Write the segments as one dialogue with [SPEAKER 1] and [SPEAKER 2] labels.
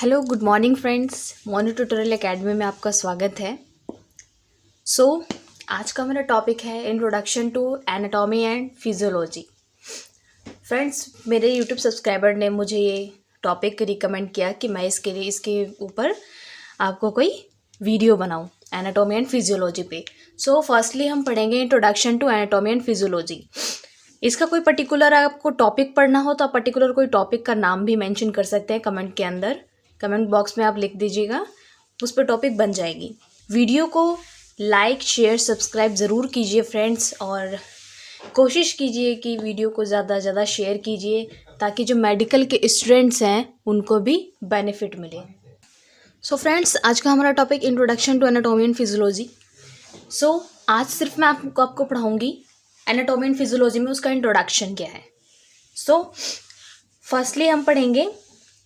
[SPEAKER 1] Hello good morning friends, mono tutorial academy में आपका स्वागत है। आज का मेरा टॉपिक है introduction to anatomy and physiology. Friends, मेरे यूट्यूब सब्सक्राइबर ने मुझे ये टॉपिक रिकमेंड किया कि मैं इसके ऊपर आपको कोई वीडियो बनाऊं एनाटॉमी एंड फिजियोलॉजी पे। फर्स्टली हम पढ़ेंगे introduction to anatomy and physiology. इसका कोई पर्टिकुलर आपको टॉपिक पढ़ना हो तो आप पर्टिकुलर कोई टॉपिक का नाम भी मेंशन कर सकते हैं कमेंट के अंदर। कमेंट बॉक्स में आप लिख दीजिएगा, उस पर टॉपिक बन जाएगी। वीडियो को लाइक शेयर सब्सक्राइब ज़रूर कीजिए फ्रेंड्स, और कोशिश कीजिए कि वीडियो को ज़्यादा से ज़्यादा शेयर कीजिए ताकि जो मेडिकल के स्टूडेंट्स हैं उनको भी बेनिफिट मिले। फ्रेंड्स, आज का हमारा topic introduction to anatomy and physiology. आज सिर्फ मैं आपको पढ़ाऊँगी एनाटॉमी एंड फिजियोलॉजी में उसका इंट्रोडक्शन क्या है। फर्स्टली हम पढ़ेंगे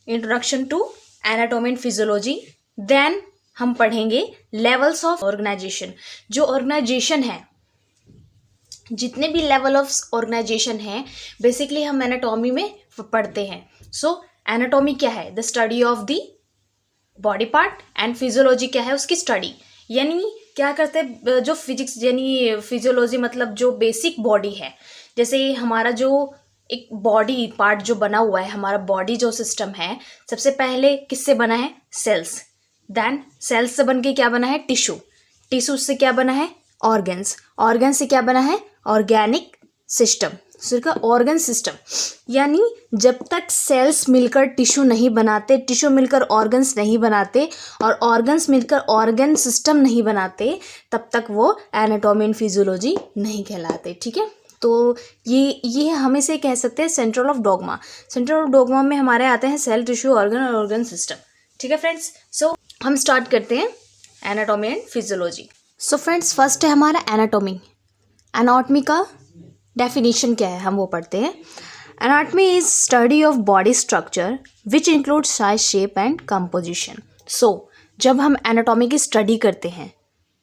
[SPEAKER 1] introduction to anatomy and physiology, then हम पढ़ेंगे लेवल्स ऑफ ऑर्गेनाइजेशन। जो ऑर्गेनाइजेशन है, जितने भी लेवल ऑफ ऑर्गेनाइजेशन है, बेसिकली हम एनाटॉमी में पढ़ते हैं। एनाटॉमी क्या है? The study of the body part, and physiology क्या है? उसकी स्टडी। यानी क्या करते हैं, जो फिजिक्स यानी फिजियोलॉजी मतलब जो बेसिक बॉडी है, जैसे हमारा जो एक बॉडी पार्ट जो बना हुआ है, हमारा बॉडी जो सिस्टम है, सबसे पहले किससे बना है? सेल्स। देन सेल्स से बन के क्या बना है? टिश्यू। टिश्यू से क्या बना है? ऑर्गन्स। ऑर्गन से क्या बना है? Organic system. सिर्फ ऑर्गन सिस्टम। यानी जब तक सेल्स मिलकर टिश्यू नहीं बनाते, टिश्यू मिलकर ऑर्गन्स नहीं बनाते, और ऑर्गन्स मिलकर ऑर्गन सिस्टम नहीं बनाते, तब तक वो एनाटॉमी एंड फिजियोलॉजी नहीं कहलाते। ठीक है, तो ये हम इसे कह सकते हैं central of dogma. Central of dogma में हमारे आते हैं सेल, टिश्यू, ऑर्गन और ऑर्गन सिस्टम। ठीक है फ्रेंड्स, हम स्टार्ट करते हैं anatomy and physiology. Friends, first है हमारा एनाटॉमी। एनाटॉमी का डेफिनेशन क्या है हम वो पढ़ते हैं। Anatomy is study of body structure which include size, shape and composition. जब हम एनाटॉमी की स्टडी करते हैं,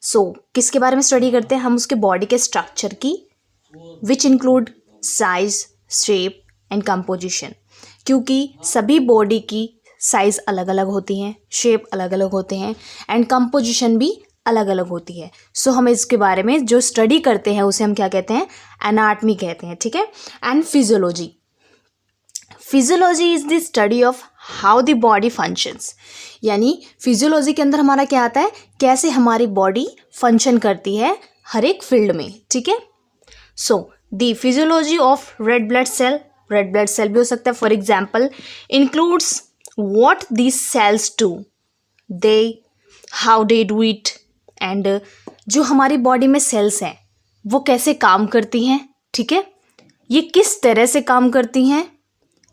[SPEAKER 1] किसके बारे में स्टडी करते हैं? हम उसके बॉडी के स्ट्रक्चर की, which include size, shape and composition. क्योंकि सभी बॉडी की साइज अलग अलग होती हैं, शेप अलग अलग होते हैं, एंड कंपोजिशन भी अलग अलग होती है। हम इसके बारे में जो स्टडी करते हैं उसे हम क्या कहते हैं? एनाटॉमी कहते हैं। ठीक है, and physiology. Physiology is the study of how the body functions. यानी फिजियोलॉजी के अंदर हमारा क्या आता है? कैसे हमारी बॉडी फंक्शन करती है हर एक फील्ड में। ठीक है, the physiology of red blood cell भी हो सकता है। For example, includes what these cells do, how they do it, and जो हमारी बॉडी में सेल्स हैं वो कैसे काम करती हैं। ठीक है, ये किस तरह से काम करती हैं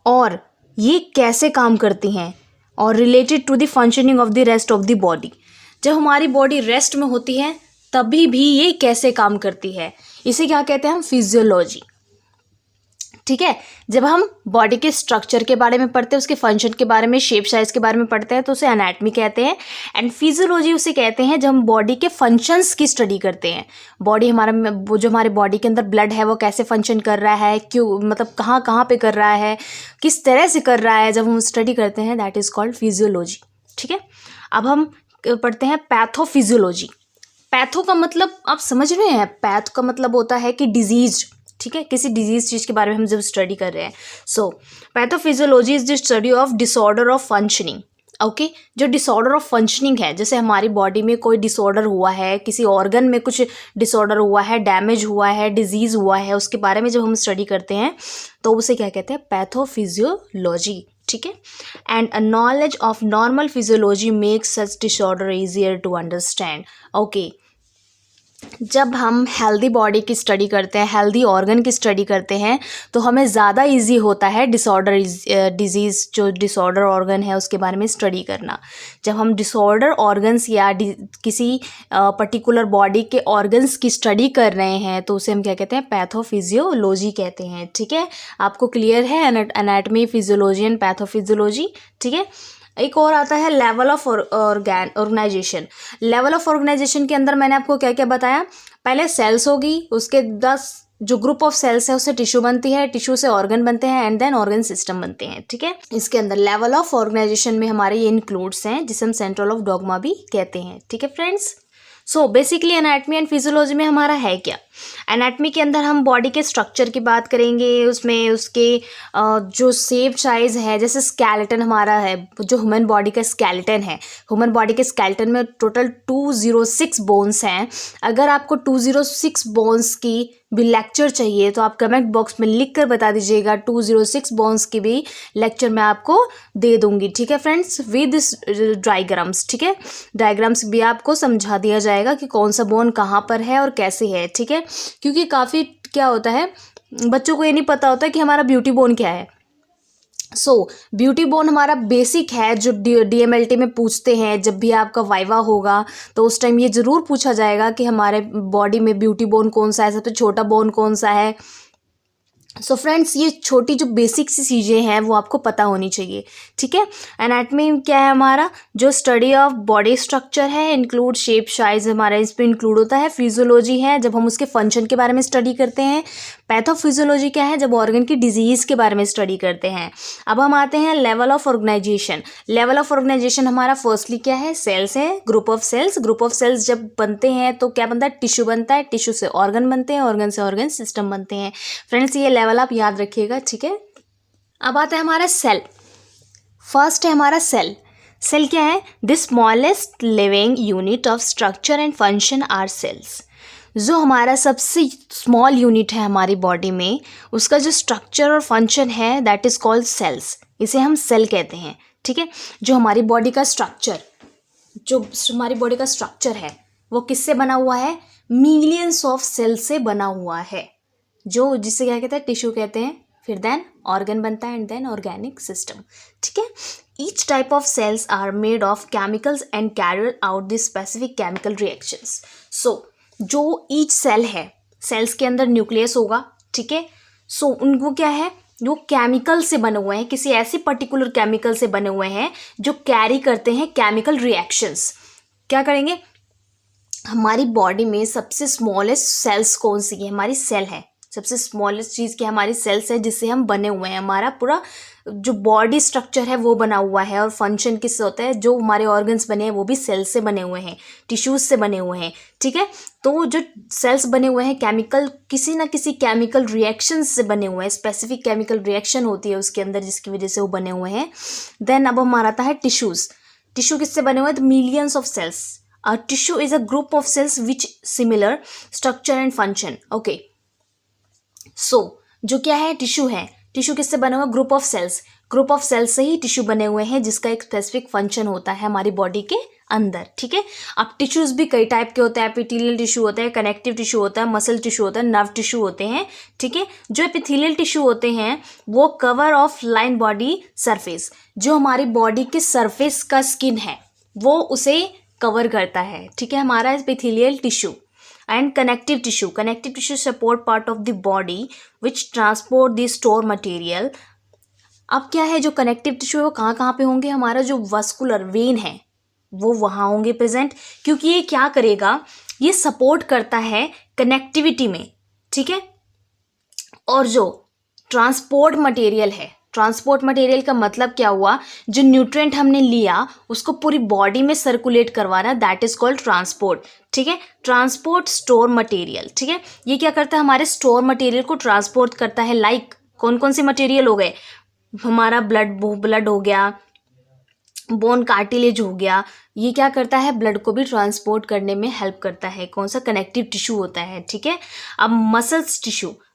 [SPEAKER 1] और ये कैसे काम करती हैं, और related to the functioning of the rest of the body. जब हमारी बॉडी रेस्ट में होती है तभी भी ये कैसे काम करती है, इसे क्या कहते हैं हम? फिजियोलॉजी। ठीक है, जब हम बॉडी के स्ट्रक्चर के बारे में पढ़ते हैं, उसके फंक्शन के बारे में, शेप साइज के बारे में पढ़ते हैं, तो उसे एनाटॉमी कहते हैं। एंड फिजियोलॉजी उसे कहते हैं जब हम बॉडी के फंक्शंस की स्टडी करते हैं। बॉडी हमारा वो जो हमारे बॉडी के अंदर ब्लड है वो कैसे फंक्शन कर रहा है, क्यों, मतलब कहाँ कहाँ पे कर रहा है, किस तरह से कर रहा है, जब हम स्टडी करते हैं, दैट इज़ कॉल्ड फिजियोलॉजी। ठीक है, अब हम पढ़ते हैं पैथोफिजियोलॉजी। पैथो का मतलब आप समझ रहे हैं? पैथ का मतलब होता है कि डिजीज। ठीक है, किसी डिजीज चीज़ के बारे में हम जब स्टडी कर रहे हैं। Pathophysiology is the study of disorder of functioning. Okay, जो डिसऑर्डर ऑफ फंक्शनिंग है, जैसे हमारी बॉडी में कोई डिसऑर्डर हुआ है, किसी ऑर्गन में कुछ डिसऑर्डर हुआ है, डैमेज हुआ है, डिजीज हुआ है, उसके बारे में जब हम स्टडी करते हैं तो उसे क्या कहते हैं? पैथोफिजियोलॉजी। ठीक है, and a knowledge of normal physiology makes such disorder easier to understand. Okay, जब हम हेल्दी बॉडी की स्टडी करते हैं, हेल्दी ऑर्गन की स्टडी करते हैं, तो हमें ज़्यादा इजी होता है डिजीज़ जो डिसऑर्डर ऑर्गन है उसके बारे में स्टडी करना। जब हम डिसऑर्डर ऑर्गन्स या किसी पर्टिकुलर बॉडी के ऑर्गन्स की स्टडी कर रहे हैं तो उसे हम क्या कहते हैं? पैथोफिजियोलॉजी कहते हैं। ठीक है, आपको क्लियर है एनाटॉमी, फिजियोलॉजी एंड पैथोफिजियोलॉजी। ठीक है, एक और आता है level of organisation. Level of organisation के अंदर मैंने आपको क्या क्या बताया? पहले सेल्स होगी, उसके 10 जो ग्रुप ऑफ सेल्स है उससे टिश्यू बनती है, टिश्यू से ऑर्गन बनते हैं एंड देन ऑर्गन सिस्टम बनते हैं, ठीक है। इसके अंदर लेवल ऑफ ऑर्गेनाइजेशन में हमारे ये इंक्लूड्स हैं जिसे हम सेंट्रल ऑफ डॉग्मा भी कहते हैं, ठीक है friends. So basically anatomy and physiology में हमारा है क्या। एनाटमी के अंदर हम बॉडी के स्ट्रक्चर की बात करेंगे, उसमें उसके जो शेप साइज है, जैसे स्केलेटन हमारा है, जो ह्यूमन बॉडी का स्केलेटन है, ह्यूमन बॉडी के स्केलेटन में टोटल 206 बोन्स हैं। अगर आपको 206 बोन्स की भी लेक्चर चाहिए तो आप कमेंट बॉक्स में लिख कर बता दीजिएगा, 206 बोन्स की भी लेक्चर मैं आपको दे दूंगी, ठीक है फ्रेंड्स, विद डायग्राम्स, ठीक है। डायग्राम्स भी आपको समझा दिया जाएगा कि कौन सा बोन कहाँ पर है और कैसे है, ठीक है। क्योंकि काफ़ी क्या होता है, बच्चों को ये नहीं पता होता कि हमारा ब्यूटी बोन क्या है। ब्यूटी बोन हमारा बेसिक है, जो डीएमएलटी में पूछते हैं, जब भी आपका वाइवा होगा तो उस टाइम ये ज़रूर पूछा जाएगा कि हमारे बॉडी में ब्यूटी बोन कौन सा है, सबसे छोटा बोन कौन सा है। फ्रेंड्स, ये छोटी जो बेसिक सी चीज़ें हैं वो आपको पता होनी चाहिए, ठीक है। एनाटमी क्या है हमारा, जो स्टडी ऑफ बॉडी स्ट्रक्चर है, इंक्लूड शेप साइज हमारा इसमें इंक्लूड होता है। फिजियोलॉजी है जब हम उसके फंक्शन के बारे में स्टडी करते हैं। पैथोफिजियोलॉजी क्या है, जब ऑर्गन की डिजीज़ के बारे में स्टडी करते हैं। अब हम आते हैं level of organisation. Level of organisation हमारा फर्स्टली क्या है, सेल्स है, group of cells. Group of cells जब बनते हैं तो क्या बनता है, टिश्यू बनता है, टिश्यू से ऑर्गन बनते हैं, ऑर्गन से ऑर्गन सिस्टम बनते हैं। फ्रेंड्स, ये लेवल आप याद रखिएगा, ठीक है। अब आता है हमारा सेल। फर्स्ट है हमारा सेल। सेल क्या है, the smallest living unit of structure and function are cells. जो हमारा सबसे स्मॉल यूनिट है हमारी बॉडी में, उसका जो स्ट्रक्चर और फंक्शन है दैट इज कॉल्ड सेल्स, इसे हम सेल कहते हैं, ठीक है। जो हमारी बॉडी का स्ट्रक्चर है वो किससे बना हुआ है, मिलियंस ऑफ सेल से बना हुआ है, जो जिसे क्या कहते हैं, टिश्यू कहते हैं, फिर देन ऑर्गन बनता है एंड देन ऑर्गेनिक सिस्टम, ठीक है। Each type of cells are made of chemicals and carry out the specific chemical reactions. जो ईच सेल है, सेल्स के अंदर न्यूक्लियस होगा, ठीक है। उनको क्या है, वो केमिकल से बने हुए हैं, किसी ऐसे पर्टिकुलर केमिकल से बने हुए हैं जो कैरी करते हैं केमिकल रिएक्शंस। क्या करेंगे, हमारी बॉडी में सबसे स्मॉलेस्ट सेल्स कौन सी है, हमारी सेल है। सबसे स्मॉलेस्ट चीज़ क्या, हमारी सेल्स है जिससे हम बने हुए हैं। हमारा पूरा जो बॉडी स्ट्रक्चर है वो बना हुआ है, और फंक्शन किससे होता है, जो हमारे ऑर्गन्स बने हैं वो भी सेल्स से बने हुए हैं, टिश्यूज से बने हुए हैं, ठीक है। तो जो सेल्स बने हुए हैं, केमिकल किसी ना किसी केमिकल रिएक्शन से बने हुए हैं, स्पेसिफिक केमिकल रिएक्शन होती है उसके अंदर जिसकी वजह से वो बने हुए हैं। देन अब हमारा आता है टिश्यूज। टिश्यू किससे बने हुए हैं, millions of cells. A tissue is a group of cells which similar structure and function. Okay. जो क्या है, टिश्यू है। टिश्यू किससे बने हुए, group of cells. Group of cells से ही टिश्यू बने हुए हैं जिसका एक स्पेसिफिक फंक्शन होता है हमारी बॉडी के अंदर, ठीक है। अब टिश्यूज भी कई टाइप के होते हैं। एपिथेलियल टिश्यू होता है, कनेक्टिव टिश्यू होता है, मसल टिश्यू होता है, नर्व टिश्यू होते हैं, ठीक है। जो एपिथेलियल टिश्यू होते हैं वो cover of line body surface, जो हमारी बॉडी के सरफेस का स्किन है वो उसे कवर करता है, ठीक है, हमारा epithelial tissue. And connective tissue support part of the body which transport the store material. अब क्या है, जो कनेक्टिव टिश्यू है वो कहाँ पे होंगे, हमारा जो वस्कुलर वेन है वो वहाँ होंगे प्रेजेंट, क्योंकि ये क्या करेगा, ये सपोर्ट करता है कनेक्टिविटी में, ठीक है। और जो ट्रांसपोर्ट मटेरियल है, ट्रांसपोर्ट मटेरियल का मतलब क्या हुआ, जो न्यूट्रिएंट हमने लिया उसको पूरी बॉडी में सर्कुलेट करवाना, दैट इज कॉल्ड ट्रांसपोर्ट, ठीक है। ट्रांसपोर्ट स्टोर मटेरियल, ठीक है, ये क्या करता है, हमारे स्टोर मटेरियल को ट्रांसपोर्ट करता है। लाइक कौन कौन से मटेरियल हो गए, हमारा ब्लड हो गया, बोन कार्टिलेज हो गया, ये क्या करता है, ब्लड को भी ट्रांसपोर्ट करने में हेल्प करता है। कौन सा, कनेक्टिव टिश्यू होता है, ठीक है। अब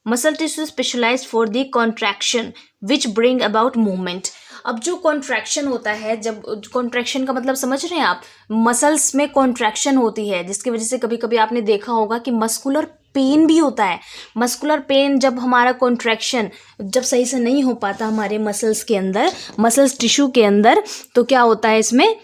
[SPEAKER 1] muscle tissue specialised for the contraction which bring about movement. अब जो कॉन्ट्रैक्शन होता है, जब कॉन्ट्रैक्शन का मतलब समझ रहे हैं आप, मसल्स में कॉन्ट्रैक्शन होती है जिसकी वजह से कभी कभी आपने देखा होगा कि मस्कुलर पेन भी होता है। मस्कुलर पेन जब हमारा कॉन्ट्रैक्शन जब सही से नहीं हो पाता हमारे मसल्स के अंदर, मसल्स टिश्यू के अंदर, तो क्या होता है, इसमें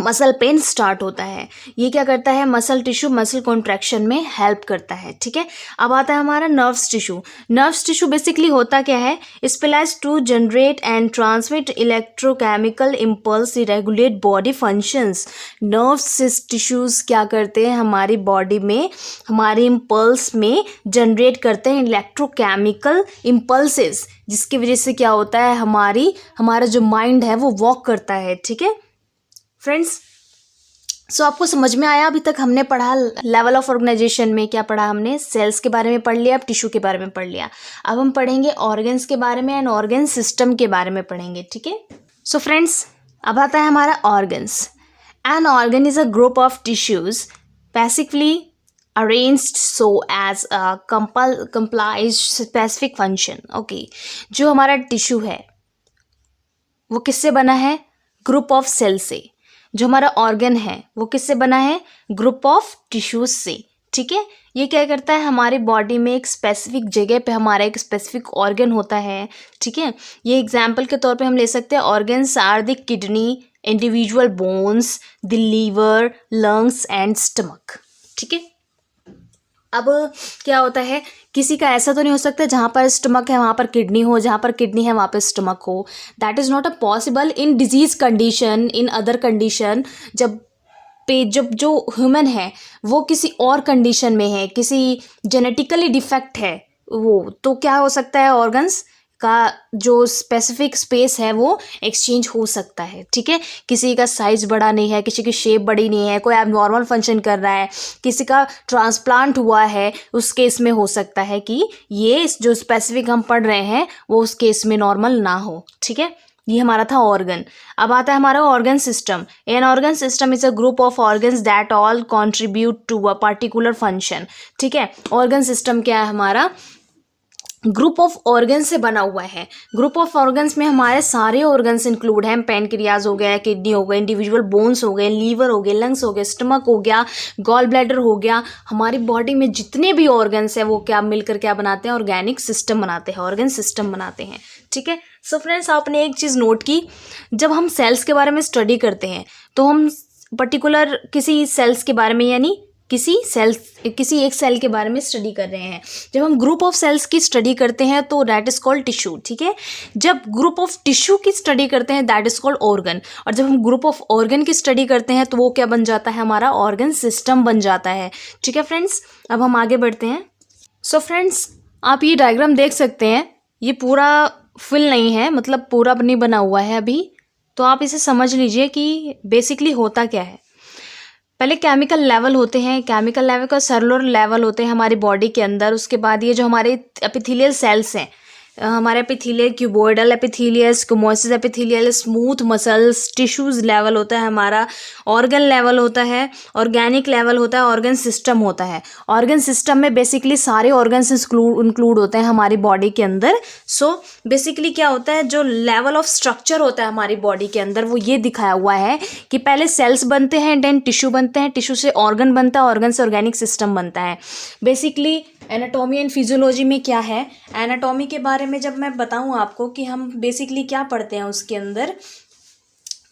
[SPEAKER 1] मसल पेन स्टार्ट होता है। ये क्या करता है, मसल टिश्यू मसल कॉन्ट्रैक्शन में हेल्प करता है, ठीक है। अब आता है हमारा nerves tissue. Nerves tissue basically होता क्या है, specialised to generate and transmit electrochemical impulse, regulate body functions. Nerves tissues क्या करते हैं, हमारी बॉडी में हमारे इम्पल्स में जनरेट करते हैं इलेक्ट्रोकेमिकल इम्पल्सेस, जिसकी वजह से क्या होता है, हमारा जो माइंड है वो वॉक करता है, ठीक है फ्रेंड्स। सो आपको समझ में आया, अभी तक हमने पढ़ा लेवल ऑफ ऑर्गेनाइजेशन में क्या पढ़ा हमने, सेल्स के बारे में पढ़ लिया, अब टिश्यू के बारे में पढ़ लिया। अब हम पढ़ेंगे ऑर्गन्स के बारे में एंड ऑर्गन सिस्टम के बारे में पढ़ेंगे, ठीक है। सो फ्रेंड्स, अब आता है हमारा organs. An organ is a group of tissues basically arranged so as a complies specific function। Okay, जो हमारा टिश्यू है वो किससे बना है, ग्रुप ऑफ सेल से। जो हमारा ऑर्गन है वो किससे बना है, ग्रुप ऑफ टिश्यूज से, ठीक है। ये क्या करता है, हमारी बॉडी में एक स्पेसिफिक जगह पे हमारा एक स्पेसिफिक ऑर्गन होता है, ठीक है। ये एग्जाम्पल के तौर पे हम ले सकते हैं, organs are the kidney, individual bones, the liver, lungs and stomach, ठीक है। अब क्या होता है, किसी का ऐसा तो नहीं हो सकता जहाँ पर स्टमक है वहाँ पर किडनी हो, जहाँ पर किडनी है वहाँ पर स्टमक हो। That is not a possible in disease condition, in other condition. जब जो ह्यूमन है वो किसी और कंडीशन में है, किसी जेनेटिकली डिफेक्ट है वो, तो क्या हो सकता है, ऑर्गन्स का जो स्पेसिफिक स्पेस है वो एक्सचेंज हो सकता है, ठीक है। किसी का साइज बड़ा नहीं है, किसी की शेप बड़ी नहीं है, कोई एबनॉर्मल फंक्शन कर रहा है, किसी का ट्रांसप्लांट हुआ है, उस केस में हो सकता है कि ये जो स्पेसिफिक हम पढ़ रहे हैं वो उस केस में नॉर्मल ना हो, ठीक है। ये हमारा था ऑर्गन। अब आता है हमारा organ system. An organ system is a group of organs that all contribute to a particular function, ठीक है। ऑर्गन सिस्टम क्या है, हमारा ग्रुप ऑफ ऑर्गन से बना हुआ है। ग्रुप ऑफ ऑर्गन्स में हमारे सारे ऑर्गन्स इंक्लूड हैं, पैनक्रियाज हो गया, किडनी हो गए, इंडिविजुअल बोन्स हो गए, लीवर हो गए, लंग्स हो गए, स्टमक हो गया, गॉल ब्लैडर हो गया। हमारी बॉडी में जितने भी ऑर्गन्स हैं वो क्या मिलकर क्या बनाते हैं, ऑर्गेनिक सिस्टम बनाते हैं, ऑर्गन सिस्टम बनाते हैं, ठीक है। सो फ्रेंड्स, आपने एक चीज़ नोट की, जब हम सेल्स के बारे में स्टडी करते हैं तो हम पर्टिकुलर किसी सेल्स के बारे में, यानी किसी एक सेल के बारे में स्टडी कर रहे हैं। जब हम ग्रुप ऑफ सेल्स की स्टडी करते हैं तो दैट इज कॉल्ड टिश्यू, ठीक है। जब ग्रुप ऑफ टिश्यू की स्टडी करते हैं दैट इज कॉल्ड ऑर्गन, और जब हम ग्रुप ऑफ ऑर्गन की स्टडी करते हैं तो वो क्या बन जाता है, हमारा ऑर्गन सिस्टम बन जाता है, ठीक है फ्रेंड्स। अब हम आगे बढ़ते हैं। सो फ्रेंड्स, आप ये डायग्राम देख सकते हैं, ये पूरा फिल नहीं है, मतलब पूरा नहीं बना हुआ है अभी, तो आप इसे समझ लीजिए कि बेसिकली होता क्या है। पहले केमिकल लेवल होते हैं, केमिकल लेवल का सेलुलर लेवल होते हैं हमारी बॉडी के अंदर। उसके बाद ये जो हमारे एपिथेलियल सेल्स हैं, हमारे epithelial, cuboidal epithelial, squamous epithelial, smooth muscles, tissues level होता है हमारा, ऑर्गन लेवल होता है, ऑर्गेनिक लेवल होता है, ऑर्गन सिस्टम होता है। ऑर्गन सिस्टम में बेसिकली सारे ऑर्गन्स इंक्लूड होते हैं हमारी बॉडी के अंदर। सो बेसिकली क्या होता है, जो लेवल ऑफ स्ट्रक्चर होता है हमारी बॉडी के अंदर वो ये दिखाया हुआ है कि पहले सेल्स बनते हैं, देन टिश्यू बनते हैं, टिश्यू से ऑर्गन बनता है, ऑर्गन से ऑर्गेनिक सिस्टम बनता है। बेसिकली एनाटॉमी एंड फिजियोलॉजी में क्या है, एनाटॉमी के बारे में जब मैं बताऊं आपको कि हम बेसिकली क्या पढ़ते हैं उसके अंदर,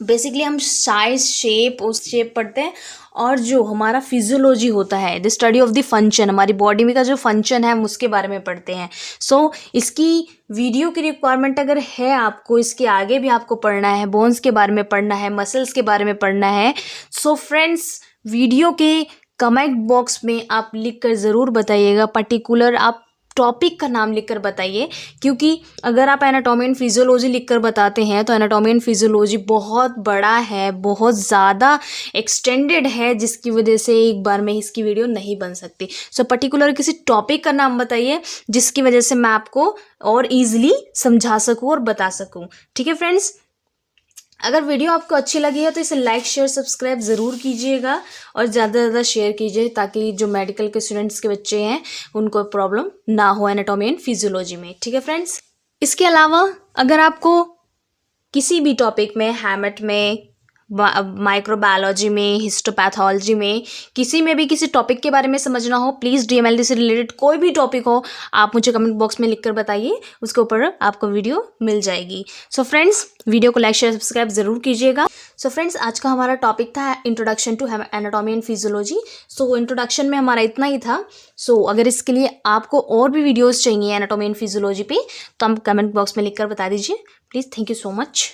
[SPEAKER 1] बेसिकली हम साइज, शेप, उस शेप पढ़ते हैं, और जो हमारा फिजियोलॉजी होता है, the study of the function, हमारी बॉडी में का जो फंक्शन है हम उसके बारे में पढ़ते हैं। सो इसकी वीडियो की रिक्वायरमेंट अगर है आपको, इसके आगे भी आपको पढ़ना है, बोन्स के बारे में पढ़ना है, मसल्स के बारे में पढ़ना है, सो फ्रेंड्स वीडियो के कमेंट बॉक्स में आप लिख कर ज़रूर बताइएगा, पर्टिकुलर आप टॉपिक का नाम लिखकर बताइए, क्योंकि अगर आप एनाटॉमी एंड फिजियोलॉजी लिखकर बताते हैं तो एनाटॉमी एंड फिजियोलॉजी बहुत बड़ा है, बहुत ज़्यादा एक्सटेंडेड है, जिसकी वजह से एक बार में इसकी वीडियो नहीं बन सकती। सो पर्टिकुलर किसी टॉपिक का नाम बताइए जिसकी वजह से मैं आपको और ईजिली समझा सकूँ और बता सकूँ, ठीक है फ्रेंड्स। अगर वीडियो आपको अच्छी लगी है तो इसे लाइक, शेयर, सब्सक्राइब ज़रूर कीजिएगा और ज़्यादा से ज़्यादा शेयर कीजिए, ताकि जो मेडिकल के स्टूडेंट्स के बच्चे हैं उनको प्रॉब्लम ना हो एनाटॉमी एंड फिजियोलॉजी में, ठीक है फ्रेंड्स। इसके अलावा अगर आपको किसी भी टॉपिक में, हैमेट में, माइक्रोबायोलॉजी में, हिस्टोपैथोलॉजी में, किसी में भी किसी टॉपिक के बारे में समझना हो, प्लीज़ DMLT से रिलेटेड कोई भी टॉपिक हो आप मुझे कमेंट बॉक्स में लिखकर बताइए, उसके ऊपर आपको वीडियो मिल जाएगी। सो फ्रेंड्स, वीडियो को लाइक शेयर सब्सक्राइब ज़रूर कीजिएगा। सो फ्रेंड्स, आज का हमारा टॉपिक था introduction to anatomy and physiology. So introduction में हमारा इतना ही था। सो अगर इसके लिए आपको और भी वीडियोज़ चाहिए एनाटॉमी एंड फिजियोलॉजी पे, तो हम कमेंट बॉक्स में लिखकर बता दीजिए please. Thank you so much.